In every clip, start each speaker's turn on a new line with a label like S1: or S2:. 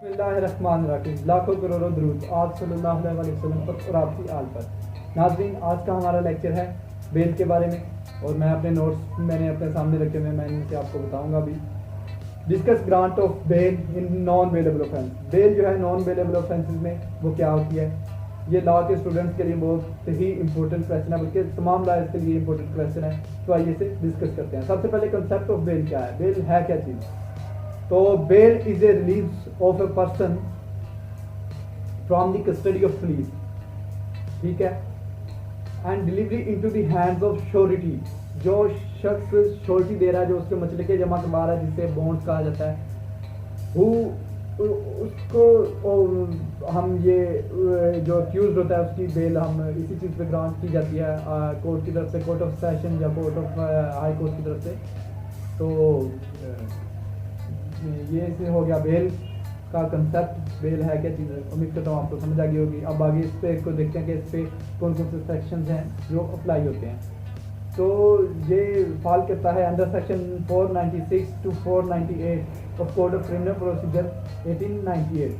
S1: बिस्मिल्लाहिर्रहमानिर्रहीम। लाखों करोड़ों दुरूद आप सल्लल्लाहु अलैहि वसल्लम पर और आपकी आल पर। नाज़रीन, आज का हमारा लेक्चर है बेल के बारे में और मैं अपने नोट्स मैंने अपने सामने रखे हुए मैं इनमें से आपको बताऊंगा अभी। Discuss grant of bail in non bailable offence. Bail जो है नॉन बेलेबल ऑफेंसेस में वो क्या होती है, ये लॉ के स्टूडेंट्स के लिए बहुत ही इंपॉर्टेंट क्वेश्चन है, बल्कि तमाम लॉयर्स के लिए इंपॉर्टेंट क्वेश्चन है। तो आइए इसे डिस्कस करते हैं। सबसे पहले कंसेप्ट ऑफ बेल क्या है, बेल है क्या चीज़। तो bail is a release of a person from the custody of police, ठीक है, and delivery into the hands of surety. जो शख्स श्योरिटी दे रहा है, जो उसके मसले के जमा करवा रहा है, जिसे बॉन्ड कहा जाता है, वो उसको हम ये जो अक्यूज होता है उसकी बेल हम इसी चीज़ पे ग्रांट की जाती है कोर्ट की तरफ से, कोर्ट ऑफ सेशन या कोर्ट ऑफ हाई कोर्ट की तरफ से। तो ये से हो गया बेल का कंसेप्ट, बेल है क्या चीज़। उम्मीद करता हूँ आपको समझ आ गई होगी। अब आगे इस पे को देखते हैं कि इस पे कौन कौन से सेक्शंस हैं जो अप्लाई होते हैं। तो ये फॉल करता है under section 496 to 498 of code of criminal procedure 1898।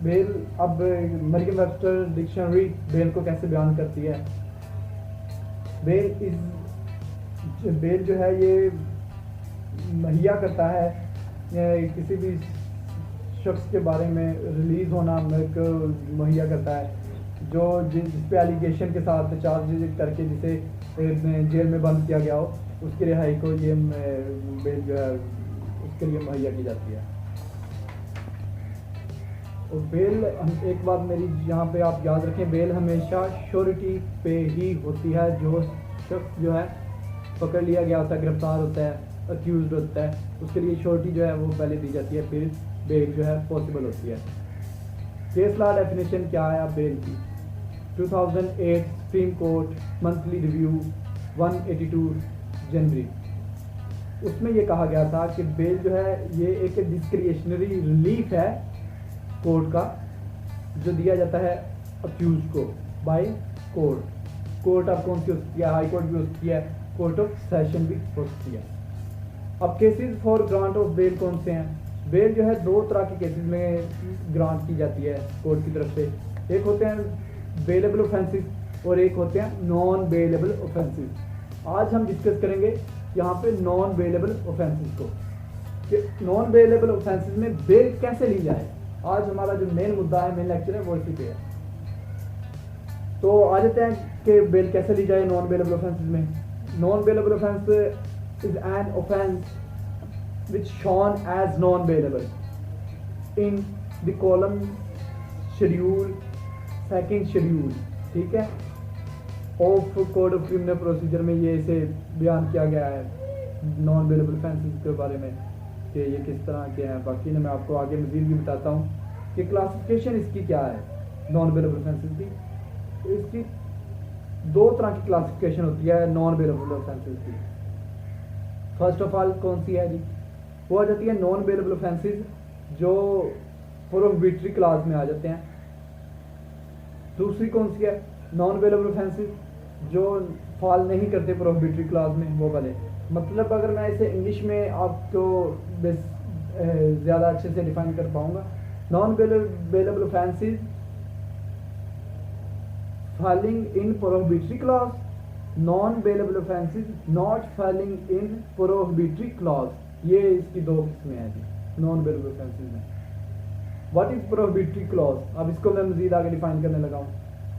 S1: Bail, अब मरियम वेबस्टर डिक्शनरी बेल को कैसे बयान करती है। बेल जो है ये मुहैया करता है किसी भी शख्स के बारे में रिलीज़ होना मुहैया करता है जो जिस पे एलिगेशन के साथ चार्ज करके जिसे जेल में बंद किया गया हो, उसकी रिहाई को ये बेल जो है उसके लिए मुहैया की जाती है। और बेल एक बात मेरी यहाँ पे आप याद रखें, बेल हमेशा श्योरिटी पे ही होती है। जो शख्स जो है पकड़ लिया गया होता है, गिरफ्तार होता है, अक्यूज होता है, उसके लिए श्योरिटी जो है वो पहले दी जाती है, फिर बेल जो है पॉसिबल होती है। केस लॉ डेफिनेशन क्या है बेल की। 2008 सुप्रीम कोर्ट मंथली रिव्यू 182 जनवरी, उसमें ये कहा गया था कि बेल जो है ये एक डिस्क्रिशनरी रिलीफ है कोर्ट का, जो दिया जाता है अक्यूज को बाय कोर्ट। कोर्ट अब कौन सी हो सकती है, हाई कोर्ट भी हो सकती है, कोर्ट ऑफ सेशन भी हो सकती है। अब cases for grant of bail कौन से हैं। बेल जो है दो तरह के केसेस में ग्रांट की जाती है कोर्ट की तरफ से। एक होते हैं बेलेबल ऑफेंसेस और एक होते हैं नॉन बेलेबल ऑफेंसेस। आज हम डिस्कस करेंगे यहाँ पे नॉन बेलेबल ऑफेंसेस को, कि नॉन बेलेबल ऑफेंसेस में बेल कैसे ली जाए। आज हमारा जो मेन मुद्दा है, मेन लेक्चर है, वो इसी पे है। तो आ जाते हैं कि बेल कैसे ली जाए नॉन बेलेबल ऑफेंसेस में। Non bailable offence is an offence which shown as non-bailable in the column schedule, second schedule, ठीक है, of code of criminal procedure में ये इसे बयान किया गया है नॉन बेलेबल ऑफेंसेस के बारे में कि ये किस तरह के हैं। बाकी मैं आपको आगे मजीद भी बताता हूँ कि क्लासिफिकेशन इसकी क्या है नॉन बेलेबल ऑफेंसेस की। इसकी दो तरह की क्लासिफिकेशन होती है नॉन बेलेबल ऑफेंसेस की। फर्स्ट ऑफ ऑल कौन सी है जी, वो आ जाती है नॉन बेलेबल ऑफेंसेस जो प्रोहिबिटरी क्लास में आ जाते हैं। दूसरी कौन सी है, नॉन बेलेबल ऑफेंसेस जो फॉल नहीं करते प्रोहिबिटरी क्लास में, वो वाले। मतलब अगर मैं इसे इंग्लिश में आपको ज़्यादा अच्छे से डिफाइन कर पाऊंगा, non bailable offences falling in prohibitory class, non bailable offences not falling in prohibitory clause. ये इसकी दो किस्में हैं जी नॉन बेलेबल ऑफेंसेस में। व्हाट इज प्रोहिबिटरी क्लॉज, अब इसको मैं मजीद आगे डिफाइन करने लगा हूँ।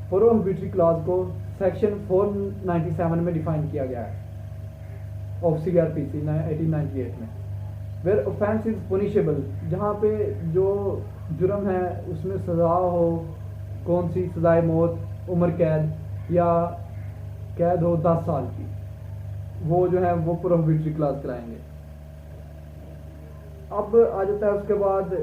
S1: प्रोहिबिटरी क्लॉज को सेक्शन 497 में डिफाइन किया गया है ऑफ CRPC 1898 में। वेयर ऑफेंस इज पुनिशेबल, जहाँ पे जो जुर्म है उसमें सजा हो, कौन सी सजाए मौत, उम्र कैद या कैद हो 10 साल की, वो जो है वो प्रोहिबिटरी क्लास कराएंगे। अब आ जाता है उसके बाद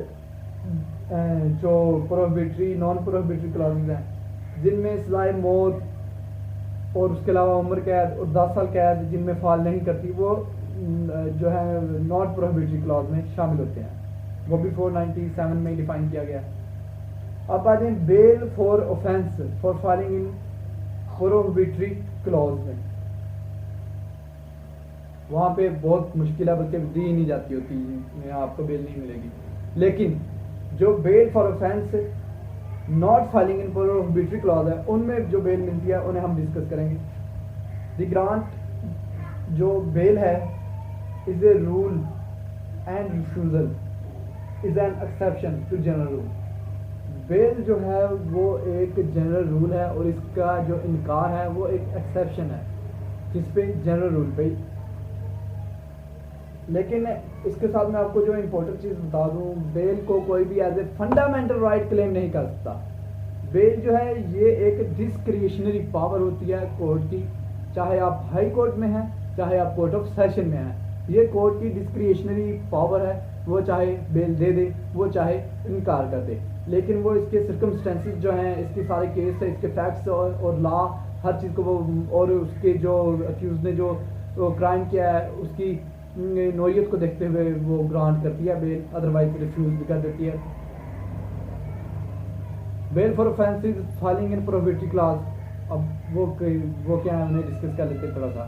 S1: जो प्रोहिबिटरी नॉन प्रोहिबिटरी क्लासेस हैं जिनमें सजाए मौत और उसके अलावा उम्र कैद और 10 साल कैद जिनमें फॉल नहीं करती, वो जो है नॉट प्रोहिबिटरी क्लास में शामिल होते हैं। वो भी 497 में डिफाइन किया गया। अब आ जाए bail for offence for falling in prohibitory clause में। वहाँ पे बहुत मुश्किल है, बल्कि दी नहीं जाती होती, आपको बेल नहीं मिलेगी। लेकिन जो bail for offence not filing in prohibitory clause है, उनमें जो बेल मिलती है उन्हें हम डिस्कस करेंगे। द ग्रांट जो बेल है is a rule and refusal is an exception to general rule. Bail जो है वो एक जनरल रूल है और इसका जो इनकार है वो एक एक्सेप्शन है जिस पे जनरल रूल पे। लेकिन इसके साथ मैं आपको जो इम्पोर्टेंट चीज़ बता दूं, बेल को कोई भी as a fundamental right claim नहीं कर सकता। बेल जो है ये एक डिस्क्रिशनरी पावर होती है कोर्ट की, चाहे आप हाई कोर्ट में हैं चाहे आप कोर्ट ऑफ सेशन में हैं, ये कोर्ट की डिस्क्रिशनरी पावर है। वो चाहे बेल दे दे, वो चाहे इनकार कर दे, लेकिन वो इसके सर्कमस्टेंसेस जो हैं, इसके सारे केस है, इसके फैक्ट्स और लॉ हर चीज़ को वो, और उसके जो अक्यूज ने जो क्राइम किया है उसकी नोयत को देखते हुए वो ग्रांट करती है बेल, अदरवाइज रिफ्यूज भी कर देती है। Bail for offences filing in prohibitory clause, अब वो क्या है उन्हें डिस्कस कर लेते हैं थोड़ा सा।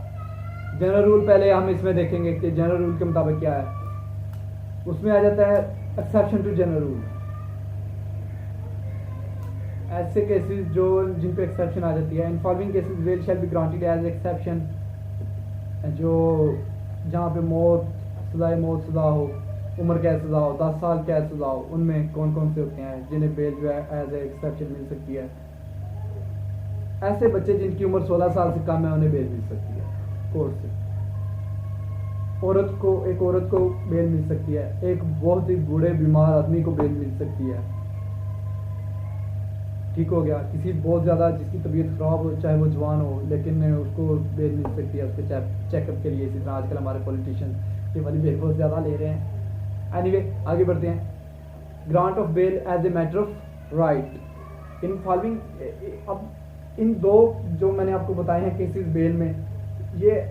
S1: जनरल रूल पहले हम इसमें देखेंगे कि जनरल रूल के मुताबिक क्या है। उसमें आ जाता है एक्सेप्शन टू जनरल रूल, ऐसे केसेस जो जिन पे एक्सेप्शन आ जाती है। In following cases bail shall be granted as exception, जो जहाँ पे मौत सजा हो, उम्र कैद सजा हो, 10 साल कैद सजा हो, उनमें कौन कौन से होते हैं जिन्हें बेल जो है एज ए एक्सेप्शन मिल सकती है। ऐसे बच्चे जिनकी उम्र 16 साल से कम है उन्हें बेल मिल सकती है कोर्ट से। एक औरत को बेल मिल सकती है, एक बहुत ही बूढ़े बीमार आदमी को बेल मिल सकती है। ठीक हो गया, किसी बहुत ज़्यादा जिसकी तबीयत ख़राब हो, चाहे वो जवान हो, लेकिन उसको बेल मिल सकती है उसके चेकअप के लिए। इसी तरह आजकल हमारे पॉलिटिशियन ये वाली बेल बहुत ज़्यादा ले रहे हैं। एनीवे आगे बढ़ते हैं। Grant of bail as a matter of right in following, अब इन दो जो मैंने आपको बताए हैं केसेस बेल में, ये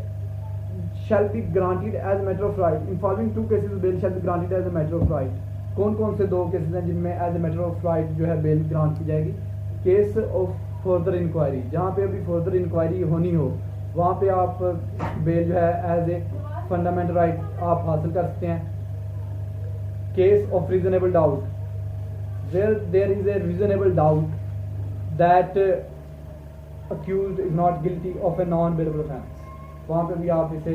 S1: shall be granted as a matter of right in following two cases bail shall be granted as a matter of right। कौन कौन से दो केसेस हैं जिनमें as a matter of right जो है बेल ग्रांट की जाएगी। केस ऑफ फर्दर इंक्वायरी, जहाँ पे अभी फर्दर इंक्वायरी होनी हो वहाँ पे आप बेल जो है एज ए फंडामेंटल राइट आप हासिल कर सकते हैं। Case of reasonable doubt, there is a reasonable doubt that accused is not guilty of a non bailable offence, वहाँ पे भी आप इसे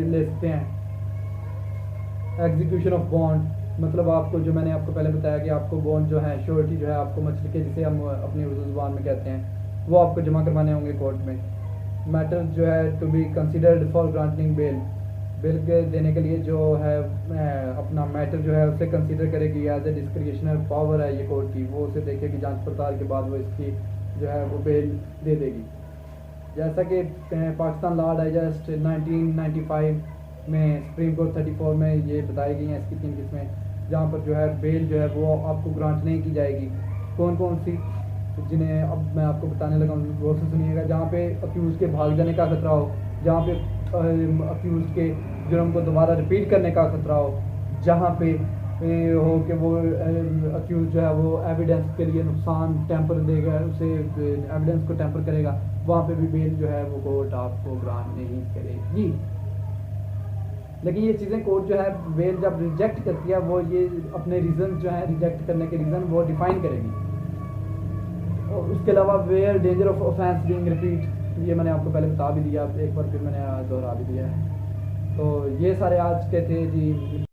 S1: ले सकते हैं। एग्जीक्यूशन ऑफ बॉन्ड, मतलब आपको जो मैंने आपको पहले बताया कि आपको बॉन्ड जो है, श्योरिटी जो है आपको मछली के जिसे हम अपनी उर्दू ज़ुबान में कहते हैं, वो आपको जमा करवाने होंगे कोर्ट में। मैटर जो है to be considered for granting bail, bail के देने के लिए जो है अपना मैटर जो है उसे कंसिडर करेगी एज ए डिस्क्रिशनल पावर है ये कोर्ट की, वो उसे देखेगी जांच पड़ताल के बाद वो इसकी जो है वो बेल दे देगी। जैसा कि पाकिस्तान लॉ डाइजेस्ट 1995 में सुप्रीम कोर्ट 34 में ये बताई गई हैं इसकी 3 किस्में, जहाँ पर जो है बेल जो है वो आपको ग्रांट नहीं की जाएगी। कौन कौन सी, जिन्हें अब मैं आपको बताने लगा हूँ, गौर से सुनिएगा। जहाँ पे अक्यूज़ के भाग जाने का खतरा हो, जहाँ पे अक्यूज़ के जुर्म को दोबारा रिपीट करने का खतरा हो, जहाँ पे हो कि वो अक्यूज़ जो है वो एविडेंस के लिए नुकसान टेम्पर देगा, उसे एविडेंस को टेम्पर करेगा, वहाँ पे भी बेल जो है वो कोर्ट आपको ग्रांट नहीं करेगी। लेकिन ये चीज़ें कोर्ट जो है बेल जब रिजेक्ट करती है वो ये अपने रीज़न जो है रिजेक्ट करने के रीज़न वो डिफाइन करेगी। और उसके अलावा where danger of offence being repeat, ये मैंने आपको पहले बता भी दिया, एक बार फिर मैंने दोहरा भी दिया है। तो ये सारे आज के थे जी।